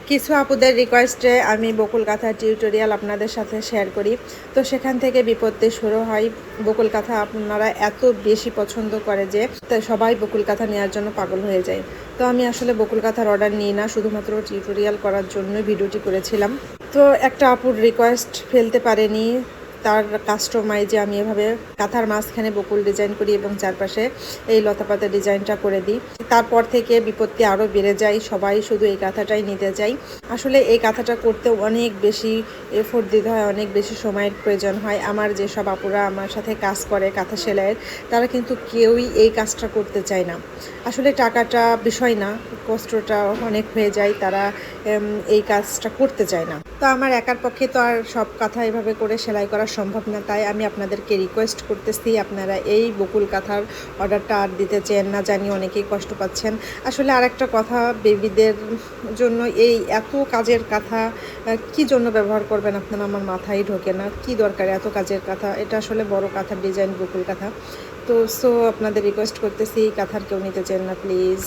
কিছু আপুদের রিকোয়েস্টে আমি বকুল কাঁথার টিউটোরিয়াল আপনাদের সাথে শেয়ার করি। তো সেখান থেকে বিপত্তি শুরু হয়। বকুল কাঁথা আপনারা এত বেশি পছন্দ করে যে সবাই বকুল কাঁথা নেওয়ার জন্য পাগল হয়ে যায়। তো আমি আসলে বকুল কাঁথার অর্ডার নিই না, শুধুমাত্র টিউটোরিয়াল করার জন্য ভিডিওটি করেছিলাম। তো একটা আপুর রিকোয়েস্ট ফেলতে পারেনি, তার কাস্টমাইজে আমি এভাবে কাঁথার মাঝখানে বকুল ডিজাইন করি এবং চারপাশে এই লতাপাতা ডিজাইনটা করে দিই। তারপর থেকে বিপত্তি আরও বেড়ে যায়, সবাই শুধু এই কাঁথাটাই নিতে চাই। আসলে এই কাঁথাটা করতে অনেক বেশি এফোর্ট দিতে হয়, অনেক বেশি সময়ের প্রয়োজন হয়। আমার যেসব আপুরা আমার সাথে কাজ করে কাঁথা সেলাইয়ের, তারা কিন্তু কেউই এই কাজটা করতে চায় না। আসলে টাকাটা বিষয় না, কষ্টটা অনেক হয়ে যায়, তারা এই কাজটা করতে চায় না। তো আমার একার পক্ষে তো আর সব কাঁথা এভাবে করে সেলাই করা সম্ভব না, তাই আমি আপনাদেরকে রিকোয়েস্ট করতেছি আপনারা এই বকুল কাঁথার অর্ডারটা আর দিতে চেন না, জানি অনেকেই কষ্ট পাচ্ছেন। আসলে আর একটা কথা, বেবিদের জন্য এই এত কাজের কাঁথা কি জন্য ব্যবহার করবেন আপনারা, আমার মাথায় ঢোকে না। কি দরকার এত কাজের কাঁথা? এটা আসলে বড় কাঁথার ডিজাইন বকুল কাঁথা। তো আপনাদের রিকোয়েস্ট করতেছি, কাঁথার কেউ নিতে চেন না প্লিজ।